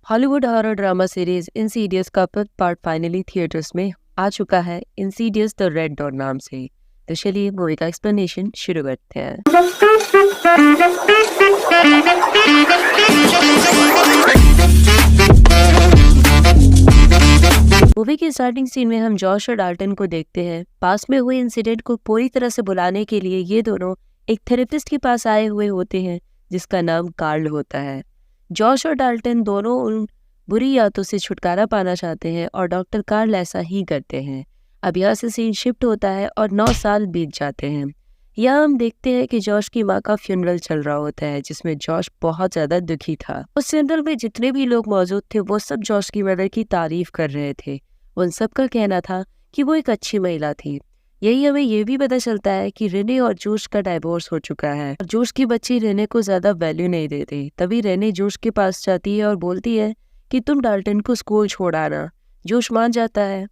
Hollywood horror drama series Insidious का fifth part finally theatres में आ चुका है, इंसीडियस द रेड डॉट नाम से। तो चलिए मूवी का एक्सप्लेनेशन शुरू करते हैं। मूवी के स्टार्टिंग सीन में हम जॉश और डाल्टन को देखते हैं। पास में हुए इंसिडेंट को पूरी तरह से भुलाने के लिए ये दोनों एक थेरेपिस्ट के पास आए हुए होते हैं जिसका नाम कार्ल होता है। जॉश और डाल्टन दोनों उन बुरी यादों से छुटकारा पाना चाहते हैं और डॉक्टर कार्ल ऐसा ही करते हैं। अब यहाँ से सीन शिफ्ट होता है और 9 साल बीत जाते हैं। यहाँ हम देखते हैं कि जॉश की माँ का फ्यूनरल चल रहा होता है जिसमें जॉश बहुत ज्यादा दुखी था। उस फ्यूनरल में जितने भी लोग मौजूद थे वो सब जॉश की मदर की तारीफ कर रहे थे। उन सब का कहना था कि वो एक अच्छी महिला थी। यही हमें ये भी पता चलता है कि रेने और जोश का डाइवोर्स हो चुका है और जोश की बच्ची रेने को ज्यादा वैल्यू नहीं देती। तभी रेने जोश के पास जाती है और बोलती है कि तुम डाल्टन को स्कूल छोड़ आना। जोश मान जाता है।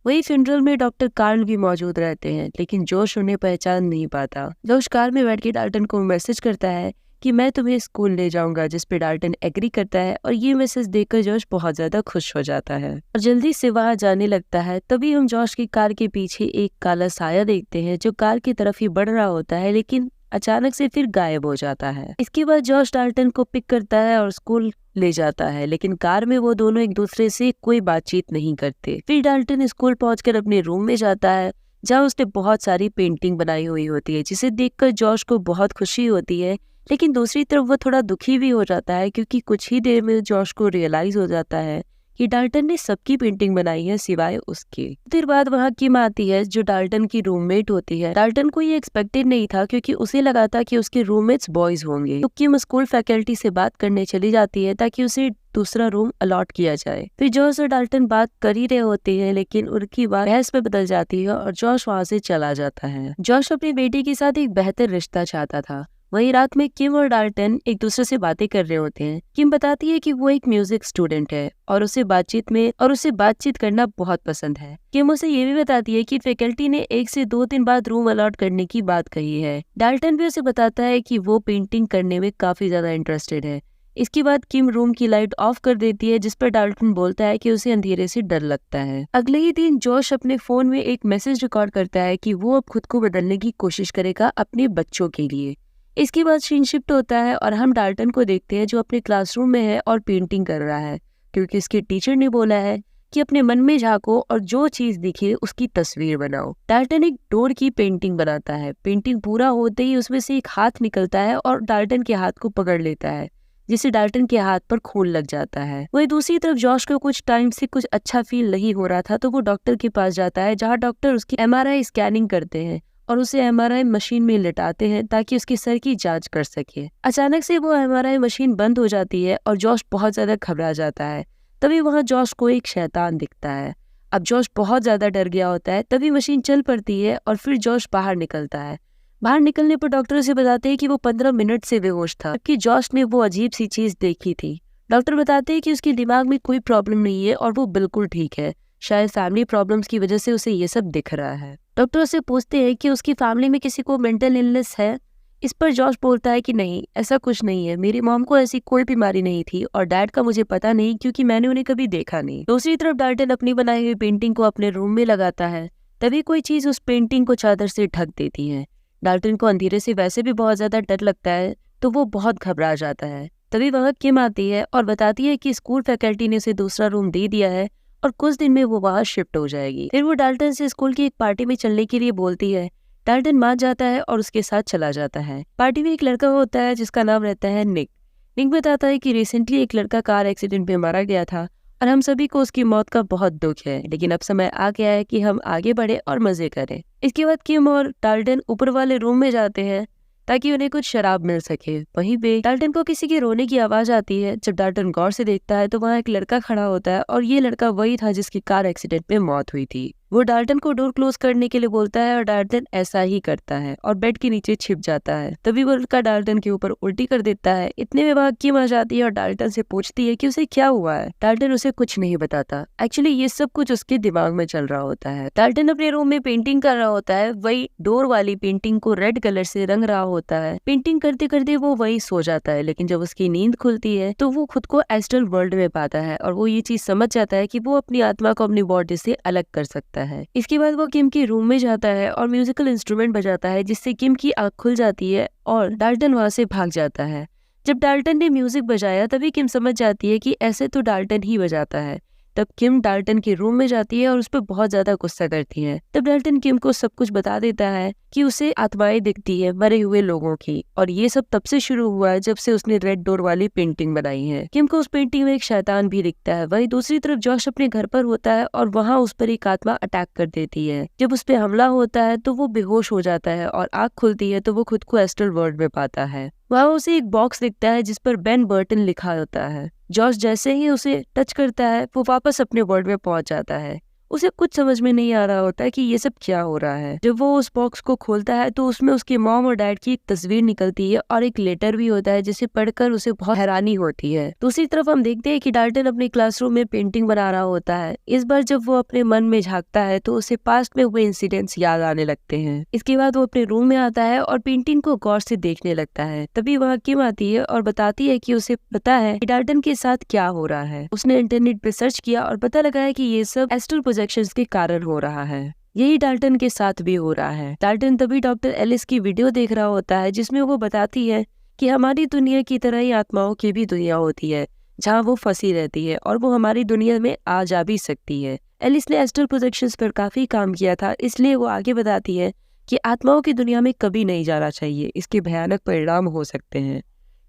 वही फ्यूनरल में डॉक्टर कार्ल भी मौजूद रहते हैं, लेकिन जोश उन्हें पहचान नहीं पाता। जोश कार में बैठ के डाल्टन को मैसेज करता है कि मैं तुम्हें स्कूल ले जाऊंगा, जिस पे डाल्टन एग्री करता है और ये मैसेज देखकर जोश बहुत ज्यादा खुश हो जाता है और जल्दी से वहां जाने लगता है। तभी हम जोश की कार के पीछे एक काला साया देखते हैं जो कार की तरफ ही बढ़ रहा होता है, लेकिन अचानक से फिर गायब हो जाता है। इसके बाद जॉश डाल्टन को पिक करता है और स्कूल ले जाता है, लेकिन कार में वो दोनों एक दूसरे से कोई बातचीत नहीं करते। फिर डाल्टन स्कूल पहुंचकर अपने रूम में जाता है जहाँ उसने बहुत सारी पेंटिंग बनाई हुई होती है, जिसे देखकर जॉश को बहुत खुशी होती है। लेकिन दूसरी तरफ वो थोड़ा दुखी भी हो जाता है क्योंकि कुछ ही देर में जॉश को रियलाइज हो जाता है कि डाल्टन ने सबकी पेंटिंग बनाई है सिवाय उसकी। देर बाद वहाँ किम आती है जो डाल्टन की रूममेट होती है। डाल्टन को ये एक्सपेक्टेड नहीं था क्योंकि उसे लगा था कि उसके रूममेट्स बॉयज होंगे। तो किम स्कूल फैकल्टी से बात करने चली जाती है ताकि उसे दूसरा रूम अलॉट किया जाए। फिर जॉश और डाल्टन बात कर ही रहे होते हैं, लेकिन उनकी बात बहस में बदल जाती है और जॉश वहाँ से चला जाता है। जॉश अपनी बेटी के साथ एक बेहतर रिश्ता चाहता था। वहीं रात में किम और डाल्टन एक दूसरे से बातें कर रहे होते हैं। किम बताती है कि वो एक म्यूजिक स्टूडेंट है और उसे बातचीत करना बहुत पसंद है। किम उसे ये भी बताती है कि फैकल्टी ने 1 से 2 दिन बाद रूम अलॉट करने की बात कही है। डाल्टन भी उसे बताता है कि वो पेंटिंग करने में काफी ज्यादा इंटरेस्टेड है। इसके बाद किम रूम की लाइट ऑफ कर देती है, जिस पर डाल्टन बोलता है कि उसे अंधेरे से डर लगता है। अगले ही दिन जॉश अपने फोन में एक मैसेज रिकॉर्ड करता है कि वो अब खुद को बदलने की कोशिश करेगा अपने बच्चों के लिए। इसके बाद सीन शिफ्ट होता है और हम डाल्टन को देखते हैं जो अपने क्लासरूम में है और पेंटिंग कर रहा है क्योंकि इसके टीचर ने बोला है कि अपने मन में झांको और जो चीज दिखे उसकी तस्वीर बनाओ। डाल्टन एक डोर की पेंटिंग बनाता है। पेंटिंग पूरा होते ही उसमें से एक हाथ निकलता है और डाल्टन के हाथ को पकड़ लेता है, जिससे डाल्टन के हाथ पर खून लग जाता है। वही दूसरी तरफ जॉश को कुछ टाइम से कुछ अच्छा फील नहीं हो रहा था, तो वो डॉक्टर के पास जाता है जहाँ डॉक्टर उसकी MRI स्कैनिंग करते हैं और उसे MRI मशीन में लिटाते हैं ताकि उसके सर की जांच कर सके। अचानक से वो MRI मशीन बंद हो जाती है और जॉश बहुत ज्यादा घबरा जाता है। तभी वहाँ जॉश को एक शैतान दिखता है। अब जॉश बहुत ज्यादा डर गया होता है। तभी मशीन चल पड़ती है और फिर जॉश बाहर निकलता है। बाहर निकलने पर डॉक्टर उसे बताते हैं कि वो 15 मिनट से बेहोश था, जबकि जॉश ने वो अजीब सी चीज देखी थी। डॉक्टर बताते हैं कि उसके दिमाग में कोई प्रॉब्लम नहीं है और वो बिल्कुल ठीक है। शायद फैमिली प्रॉब्लम्स की वजह से उसे ये सब दिख रहा है। डॉक्टर उससे पूछते हैं कि उसकी फैमिली में किसी को मेंटल इलनेस है। इस पर जॉश बोलता है कि नहीं, ऐसा कुछ नहीं है। मेरी मॉम को ऐसी कोई बीमारी नहीं थी और डैड का मुझे पता नहीं क्योंकि मैंने उन्हें कभी देखा नहीं। दूसरी तरफ डाल्टन अपनी बनाई हुई पेंटिंग को अपने रूम में लगाता है। तभी कोई चीज उस पेंटिंग को चादर से ढक देती है। डाल्टन को अंधेरे से वैसे भी बहुत ज्यादा डर लगता है, तो वो बहुत घबरा जाता है। तभी वहाँ किम आती है और बताती है कि स्कूल फैकल्टी ने उसे दूसरा रूम दे दिया है और कुछ दिन में वो वहाँ शिफ्ट हो जाएगी। फिर वो डाल्टन से स्कूल की एक पार्टी में चलने के लिए बोलती है। डाल्टन मान जाता है और उसके साथ चला जाता है। पार्टी में एक लड़का होता है जिसका नाम रहता है निक। निक बताता है कि रिसेंटली एक लड़का कार एक्सीडेंट में मारा गया था और हम सभी को उसकी मौत का बहुत दुख है, लेकिन अब समय आ गया है कि हम आगे बढ़े और मजे करें। इसके बाद किम और डाल्टन ऊपर वाले रूम में जाते हैं ताकि उन्हें कुछ शराब मिल सके। वहीं पे डाल्टन को किसी के रोने की आवाज आती है। जब डाल्टन गौर से देखता है तो वहाँ एक लड़का खड़ा होता है और ये लड़का वही था जिसकी कार एक्सीडेंट में मौत हुई थी। वो डाल्टन को डोर क्लोज करने के लिए बोलता है और डाल्टन ऐसा ही करता है और बेड के नीचे छिप जाता है। तभी वो लड़का डाल्टन के ऊपर उल्टी कर देता है। इतने में वहाँ किम आ जाती है और डाल्टन से पूछती है कि उसे क्या हुआ है। डाल्टन उसे कुछ नहीं बताता। एक्चुअली ये सब कुछ उसके दिमाग में चल रहा होता है। डाल्टन अपने रूम में पेंटिंग कर रहा होता है, वही डोर वाली पेंटिंग को रेड कलर से रंग रहा होता है। पेंटिंग करते करते वो वही सो जाता है, लेकिन जब उसकी नींद खुलती है तो वो खुद को एस्ट्रल वर्ल्ड में पाता है और वो ये चीज समझ जाता है कि वो अपनी आत्मा को अपनी बॉडी से अलग कर सकता है। इसके बाद वो किम के रूम में जाता है और म्यूजिकल इंस्ट्रूमेंट बजाता है, जिससे किम की आंख खुल जाती है और डाल्टन वहां से भाग जाता है। जब डाल्टन ने म्यूजिक बजाया तभी किम समझ जाती है कि ऐसे तो डाल्टन ही बजाता है। तब किम डाल्टन के रूम में जाती है और उस पर बहुत ज्यादा गुस्सा करती है। तब डाल्टन किम को सब कुछ बता देता है कि उसे आत्माएं दिखती है मरे हुए लोगों की, और ये सब तब से शुरू हुआ है जब से उसने रेड डोर वाली पेंटिंग बनाई है। किम को उस पेंटिंग में एक शैतान भी दिखता है। वहीं दूसरी तरफ जॉश अपने घर पर होता है और वहाँ उस पर एक आत्मा अटैक कर देती है। जब उस पर हमला होता है तो वो बेहोश हो जाता है और आँख खुलती है तो वो खुद को एस्ट्रल वर्ल्ड में पाता है। वहाँ उसे एक बॉक्स दिखता है जिस पर बेन बर्टन लिखा होता है। जॉश जैसे ही उसे टच करता है वो वापस अपने वर्ल्ड में पहुंच जाता है। उसे कुछ समझ में नहीं आ रहा होता है कि ये सब क्या हो रहा है। जब वो उस बॉक्स को खोलता है तो उसमें उसके मॉम और डैड की एक तस्वीर निकलती है और एक लेटर भी होता है, जिसे पढ़कर उसे बहुत हैरानी होती है। दूसरी तरफ हम देखते हैं कि डाल्टन अपने क्लासरूम में पेंटिंग बना रहा होता है। इस बार जब वो अपने मन में झांकता है तो उसे पास्ट में हुए इंसिडेंट्स याद आने लगते हैं। इसके बाद वो अपने रूम में आता है और पेंटिंग को गौर से देखने लगता है। तभी वहाँ किम आती है और बताती है कि उसे पता है कि डाल्टन के साथ क्या हो रहा है। उसने इंटरनेट पे सर्च किया और पता लगाया कि ये सब एस्ट्रल प्रोजेक्शंस के कारण हो रहा है। यही डाल्टन के साथ भी हो रहा है। डाल्टन तभी डॉक्टर एलिस की वीडियो देख रहा होता है, जिसमें वो बताती है कि हमारी दुनिया की तरह ही आत्माओं की भी दुनिया होती है, जहाँ वो फंसी रहती है और वो हमारी दुनिया में आ जा भी सकती है। एलिस ने एस्ट्रल प्रोजेक्शंस पर काफी काम किया था, इसलिए वो आगे बताती है कि आत्माओं की दुनिया में कभी नहीं जाना चाहिए, इसके भयानक परिणाम हो सकते हैं।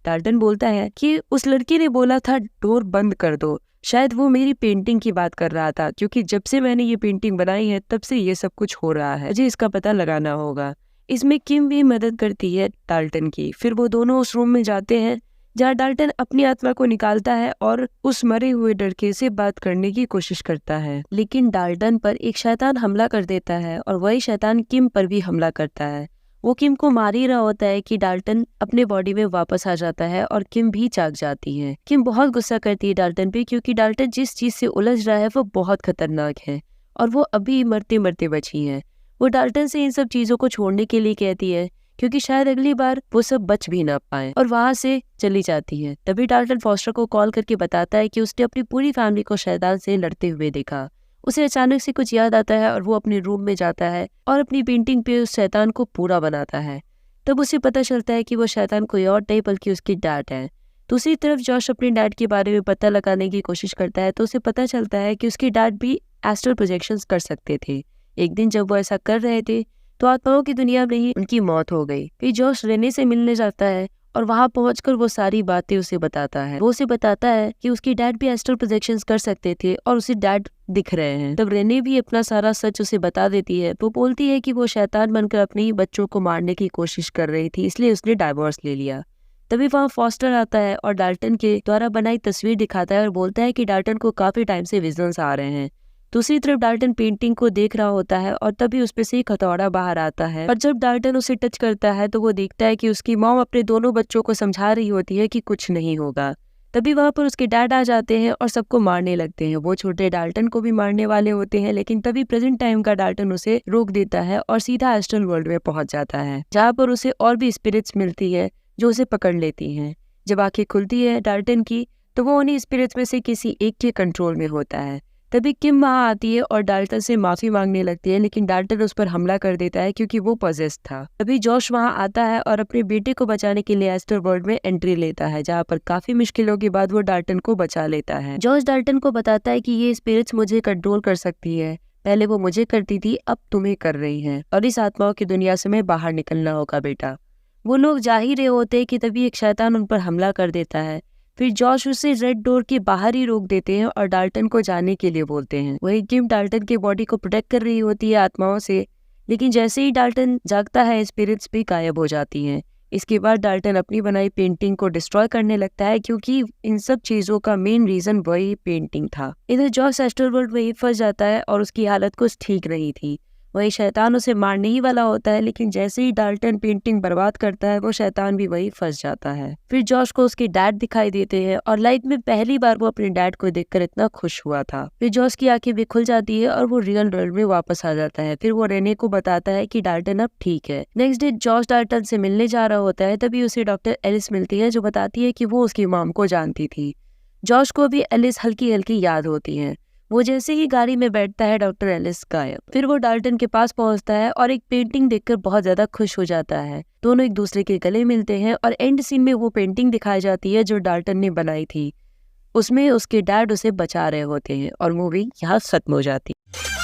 डाल्टन बोलता है कि उस लड़की ने बोला था डोर बंद कर दो। शायद वो मेरी पेंटिंग की बात कर रहा था, क्योंकि जब से मैंने ये पेंटिंग बनाई है तब से ये सब कुछ हो रहा है। मुझे इसका पता लगाना होगा। इसमें किम भी मदद करती है डाल्टन की। फिर वो दोनों उस रूम में जाते हैं जहाँ डाल्टन अपनी आत्मा को निकालता है और उस मरे हुए लड़के से बात करने की कोशिश करता है, लेकिन डाल्टन पर एक शैतान हमला कर देता है और वही शैतान किम पर भी हमला करता है। वो किम को मार ही रहा होता है कि डाल्टन अपने बॉडी में वापस आ जाता है और किम भी जाग जाती है। किम बहुत गुस्सा करती है डाल्टन पे, क्योंकि डाल्टन जिस चीज से उलझ रहा है वो बहुत खतरनाक है और वो अभी मरते मरते बची है। वो डाल्टन से इन सब चीजों को छोड़ने के लिए कहती है, क्योंकि शायद अगली बार वो सब बच भी ना पाए, और वहां से चली जाती है। तभी डाल्टन फॉस्टर को कॉल करके बताता है कि उसने अपनी पूरी फैमिली को शैतान से लड़ते हुए देखा। उसे अचानक से कुछ याद आता है और वो अपने रूम में जाता है और अपनी पेंटिंग पे उस शैतान को पूरा बनाता है। तब उसे पता चलता है कि वो शैतान कोई और नहीं बल्कि उसकी डैड है। दूसरी तरफ जॉश अपने डैड के बारे में पता लगाने की कोशिश करता है तो उसे पता चलता है कि उसके डैड भी एस्ट्रल प्रोजेक्शंस कर सकते थे। एक दिन जब वो ऐसा कर रहे थे तो आत्माओं की दुनिया में ही उनकी मौत हो गई। फिर जॉश रेने से मिलने जाता है और वहां पहुंचकर वो सारी बातें उसे बताता है। वो उसे बताता है कि उसकी डैड भी एस्ट्रल प्रोजेक्शंस कर सकते थे और उसे डैड दिख रहे हैं। तब रेने भी अपना सारा सच उसे बता देती है। वो बोलती है कि वो शैतान बनकर अपने ही बच्चों को मारने की कोशिश कर रही थी, इसलिए उसने डाइवोर्स ले लिया। तभी वहाँ फॉस्टर आता है और डाल्टन के द्वारा बनाई तस्वीर दिखाता है और बोलता है कि डाल्टन को काफी टाइम से विजन्स आ रहे हैं। दूसरी तरफ डाल्टन पेंटिंग को देख रहा होता है और तभी उसपे से एक हथौड़ा बाहर आता है, और जब डाल्टन उसे टच करता है तो वो देखता है कि उसकी मॉम अपने दोनों बच्चों को समझा रही होती है कि कुछ नहीं होगा। तभी वहाँ पर उसके डैड आ जाते हैं और सबको मारने लगते हैं। वो छोटे डाल्टन को भी मारने वाले होते हैं, लेकिन तभी प्रेजेंट टाइम का डाल्टन उसे रोक देता है और सीधा एस्ट्रल वर्ल्ड में पहुंच जाता है, जहाँ पर उसे और भी स्पिरिट्स मिलती है जो उसे पकड़ लेती हैं। जब आंखें खुलती है डाल्टन की तो वो उन्हीं स्पिरिट्स में से किसी एक के कंट्रोल में होता है। तभी किम वहाँ आती है और डाल्टन से माफी मांगने लगती है, लेकिन डाल्टन उस पर हमला कर देता है क्योंकि वो पॉजेस था। तभी जॉश वहाँ आता है और अपने बेटे को बचाने के लिए एस्ट्रल वर्ल्ड में एंट्री लेता है, जहाँ पर काफी मुश्किलों के बाद वो डाल्टन को बचा लेता है। जॉश डाल्टन को बताता है कि ये स्पिरिट्स मुझे कंट्रोल कर सकती है, पहले वो मुझे करती थी, अब तुम्हें कर रही है, और इस आत्माओं की दुनिया से मैं बाहर निकलना होगा बेटा। वो लोग जा ही रहे होते कि तभी एक शैतान उन पर हमला कर देता है। फिर जॉश उसे रेड डोर के बाहर ही रोक देते हैं और डाल्टन को जाने के लिए बोलते हैं। वही किम डाल्टन के बॉडी को प्रोटेक्ट कर रही होती है आत्माओं से, लेकिन जैसे ही डाल्टन जागता है स्पिरिट्स भी गायब हो जाती हैं। इसके बाद डाल्टन अपनी बनाई पेंटिंग को डिस्ट्रॉय करने लगता है, क्योंकि इन सब चीजों का मेन रीजन वही पेंटिंग था। इधर जॉश एस्टरवर्ल्ड वही फंस जाता है और उसकी हालत कुछ ठीक नहीं थी। वही शैतान उसे मारने ही वाला होता है, लेकिन जैसे ही डाल्टन पेंटिंग बर्बाद करता है वो शैतान भी वही फंस जाता है। फिर जॉश को उसके डैड दिखाई देते हैं और लाइफ में पहली बार वो अपने डैड को देखकर इतना खुश हुआ था। फिर जॉश की आंखें भी खुल जाती है और वो रियल वर्ल्ड में वापस आ जाता है। फिर वो रेने को बताता है कि डाल्टन अब ठीक है। नेक्स्ट डे जॉश डाल्टन से मिलने जा रहा होता है, तभी उसे डॉक्टर एलिस मिलती है जो बताती है कि वो उसकी मॉम को जानती थी। जॉश को भी एलिस हल्की हल्की याद होती है। वो जैसे ही गाड़ी में बैठता है डॉक्टर एलिस गायब। फिर वो डाल्टन के पास पहुंचता है और एक पेंटिंग देखकर बहुत ज्यादा खुश हो जाता है। दोनों एक दूसरे के गले मिलते हैं और एंड सीन में वो पेंटिंग दिखाई जाती है जो डाल्टन ने बनाई थी। उसमें उसके डैड उसे बचा रहे होते हैं और मूवी यहाँ खत्म हो जाती है।